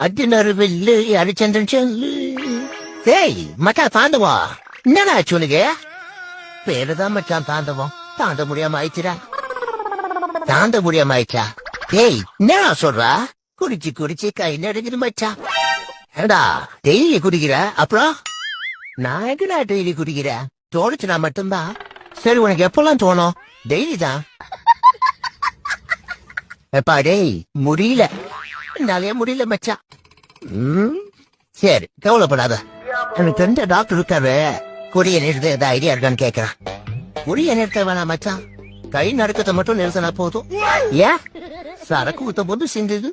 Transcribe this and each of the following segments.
அர்ஜுனர் வில்லு ஹரிச்சந்திரன் சொல்லு. ஏய் மச்சான் தாண்டவம், என்னடா சொல்லுங்க? பேருதான் மச்சான் தாண்டவம். தாண்ட முடியாம ஆயிடுச்சுடா. தாண்ட முடியாம ஆயிடுச்சா? ஏய் என்னடா சொல்றா? குடிச்சு குடிச்சு கை நடுங்குது மச்சான். ஏடா டெய்லி குடிக்கிற? அப்புறம் நான் எங்கடா டெய்லி குடிக்கிறேன்? தோணுச்சுனா மட்டும்தான். சரி உனக்கு எப்பெல்லாம் தோணும்? டெய்லி தான். எப்பா டேய் முடியல, என்னாலே முடியல மச்சான். சரி கவலைப்படாத, எனக்கு தெரிஞ்ச டாக்டர் இருக்காரு. குடிய நிறுத்த ஏதாவது ஐடியா இருக்கான்னு கேக்குறான். குடிய நிறுத்த வேணாம் மச்சான், கை நடுக்கத்தை மட்டும் நிறுத்தினா போதும். ஏன் சரக்கு ஊத்த போது சிந்துது.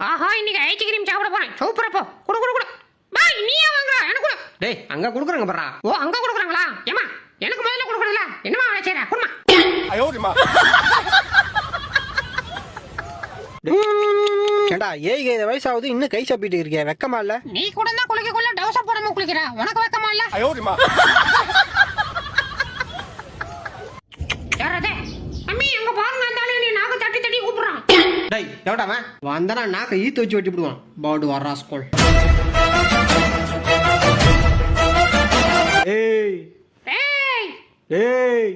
ஆஹா இன்னைக்கு ஐஸ்கிரீம் சாப்பிட போறேன். சூப்பரா போ. குடு குடு குடு. பாய் நீயே வாங்குற எனக்கு குடு. டேய் அங்க குடுக்குறாங்க பாறா. ஓ அங்க குடுக்குறாங்களா? ஏமா எனக்கு முதல்ல குடுக்கறல. என்னமா வேலை செய்ற? குடுமா. ஐயோடிமா. ஏண்டா ஏய் வயசாவது இன்னும் கை சாப்பிட்டு இருக்கியா? வெக்கமா இல்ல? நீ கூட தான் குளிக்க கொள்ள டவுசர் போடாம குளிக்கிற. உனக்கு வெக்கமா இல்ல? ஐயோடிமா. யாரதே? அம்மி அங்க பாருங்க, அந்த ஆளு நீ நாக்கு தட்டி தட்டி கூப்பிடுறான். டேய் எவடாமா வந்தனா நாக்க ஈத்து வச்சு வெட்டி விடுவான். பாடு வரா ஸ்கூல். ஏய் ஏய் ஏய்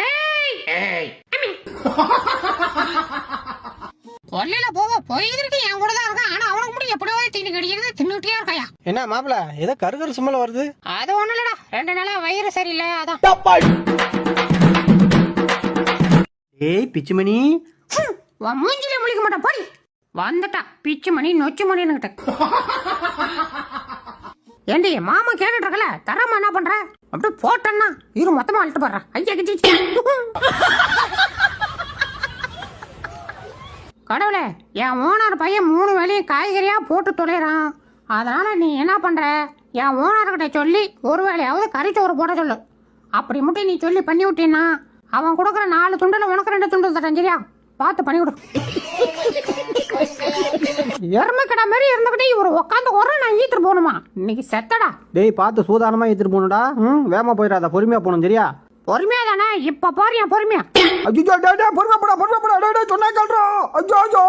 ஏய் ஏய் அம்மி கொல்லையில போக போயிருக்கு. என் கூட தான் இருக்கான். ஆனா அவனுக்கு மட்டும் எப்படியோ தீனி கடிக்கிறது தின்னுட்டே இருக்காயா. என்ன மாப்பிள ஏதோ கருகரு சும்மல வருது? அது ஒண்ணு இல்லடா, 2 நாளா வயிறு சரியில்லை அதான். ஏய் பிச்சுமணி, உன் மூஞ்சிலே முழிக்க மாட்டான் போடி. வந்துட்டா பிச்சு மணி நொச்சு மணின்னு. ஏண்டி மாமா கேட்டுட்டு இருக்கல, தரமா என்ன பண்ற? அப்படியே போட்டேன்னா இரு மொத்தமா அழுட்டு போடுற. ஐயா கிச்சி கடவுளே, என் ஓனர் பையன் 3 வேளையும் காய்கறியா போட்டு தொலைறான். அதனால நீ என்ன பண்ற? என் ஓனர்கிட்ட சொல்லி ஒரு வேளையாவது கறிச்சோறு போட சொல்லு. அப்படி மட்டும் நீ சொல்லி பண்ணி விட்டீன்னா அவன் கொடுக்குற 4 துண்டுல உனக்கு 2 துண்டு தரேன். சரியா? பார்த்து பண்ணி விடு. எருமை கடை மாதிரி இருந்துகிட்டே இவரு உட்காந்து ஒரு நான் ஈத்துட்டு போகணுமா? இன்னைக்கு செத்தடா. டேய் பார்த்து சூதானமா ஏத்திட்டு போகணும்டா. வேகமா போயிடாத, பொறுமையா போகணும். சரியா? பொறுமையா தானே? இப்ப பாரு பொறுமையா. ஐயோ டேய் பொறுமையா போடா டேய் சொன்னா கேளுடா. ஐயோ ஐயோ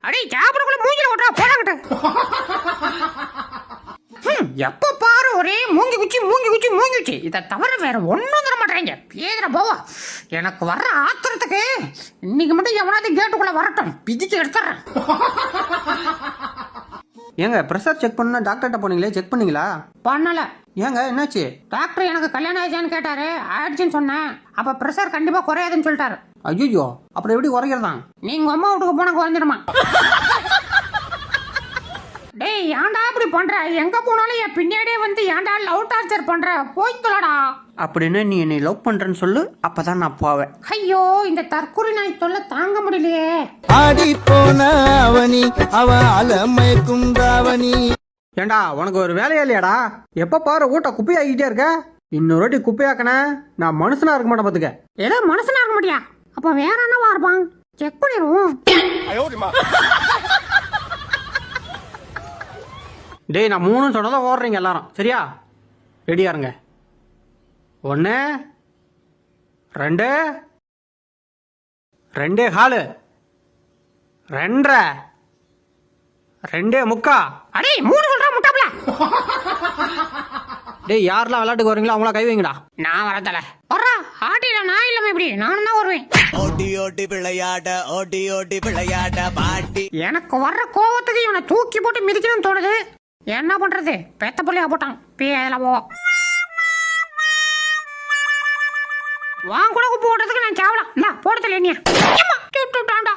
அடே சாப்பிடக்குள்ள மூஞ்சில ஓட்டா போடாங்கட்டு. எப்ப பாரு ஒரே மூங்கி குச்சி. இதை தவிர வேற ஒன்னும் தர மாட்டேங்க. பேதுற போவா. எனக்கு வர்ற ஆத்திரத்துக்கு இன்னைக்கு மட்டும் எவனாவது கேட்டுக்குள்ள வரட்டும், பிதிச்சு எடுத்துறேன். ஏங்க பிரஷர் செக் பண்ணா டாக்டர்கிட்ட போனீங்களே, செக் பண்ணீங்களா? பண்ணல. ஏங்க என்னாச்சு? டாக்டர் எனக்கு கல்யாணம் ஆயிடுச்சான்னு கேட்டாரு. ஆயிடுச்சுன்னு சொன்னேன். அப்ப பிரஷர் கண்டிப்பா குறையாதுன்னு சொல்லிட்டாரு. ஐயோ அப்புறம் எப்படி குறைக்கிறதா? நீங்க அம்மா வீட்டுக்கு போனா குறைஞ்சிருமா? டேய் ஏன்டா இப்படி பண்ற? எங்க போனாலும் என் பின்னாடியே வந்து ஏன்டா லவ் டார்ச்சர் பண்ற? போய்க்கலடா. அப்படின்னு நீ என்னை லவ் பண்றேன்னு சொல்லு, அப்பதான் நான் போவேன். ஐயோ இந்த தற்கொலை நாய் தொல்லை தாங்க முடியலையே. ஆடி போன அவனி அவ அலமயக்கும் தாவணி. ஏண்டா உனக்கு ஒரு வேலையா இல்லையாடா? எப்ப பாரு ஊட்ட குப்பையாக்கிட்டே இருக்க. இன்னொரு வாட்டி குப்பையாக்கன நான் மனுஷனா இருக்க மாட்டேன் பாத்துக்க. ஏதோ மனுஷனா இருக்க மாட்டியா? அப்ப வேற என்னவா இருப்பான்? செக் பண்ணிடுவோம். ஐயோடிமா. டேய் நான் 3 சொன்னதான் ஓடுறீங்க எல்லாரும். சரியா? ரெடியா இருங்க. 1 2 2 காலு 2 2 முக்கா. அடே 3 சொல்றா முட்டாப்ல. டேய் யாரெல்லாம் விளையாட்டுக்கு வரீங்களோ அவங்களா கை வைங்கடா. நான் வரதல வர்றா. ஆட்டில நான் இல்லாம எப்படி? நானும் தான் வருவேன். ஓடி ஓடி விளையாட பாட்டி. எனக்கு வர்ற கோவத்துக்கு இவனை தூக்கி போட்டு மிதிக்கணும்னு தோணுது. என்ன பண்றது? பெத்த பிள்ளையா போட்டான். பேல போ. வாங்க கூட உப்பு போடுறதுக்கு நான் சாவலாம். இல்ல போடுறதுல நீ சுட்டுட்டான்டா.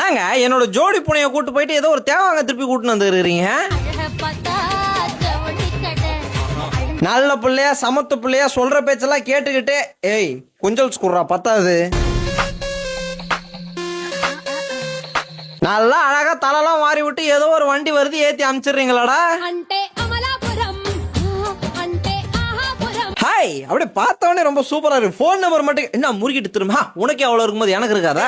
நாங்க என்னோட ஜோடி புனைய கூட்டு போயிட்டு ஏதோ ஒரு தேவாங்க திருப்பி கூட்டு வந்துருக்கீங்க. நல்ல பிள்ளையா சமத்து பிள்ளையா சொல்ற பேச்செல்லாம் கேட்டுக்கிட்டு ஏய் கொஞ்சல் ஸ்கூர்ரா பத்தாது. நல்லா அழகா தலைலாம் மாறி விட்டு ஏதோ ஒரு வண்டி வருது ஏத்தி அமிச்சிடுறீங்களாடா. ஹாய் அப்படியே பார்த்தவொடனே ரொம்ப சூப்பரா இருக்கு. போன் நம்பர் மட்டும் என்ன முறுக்கிட்டு திரும்ப உனக்கே அவ்வளவு இருக்கும்போது எனக்கு இருக்காதா?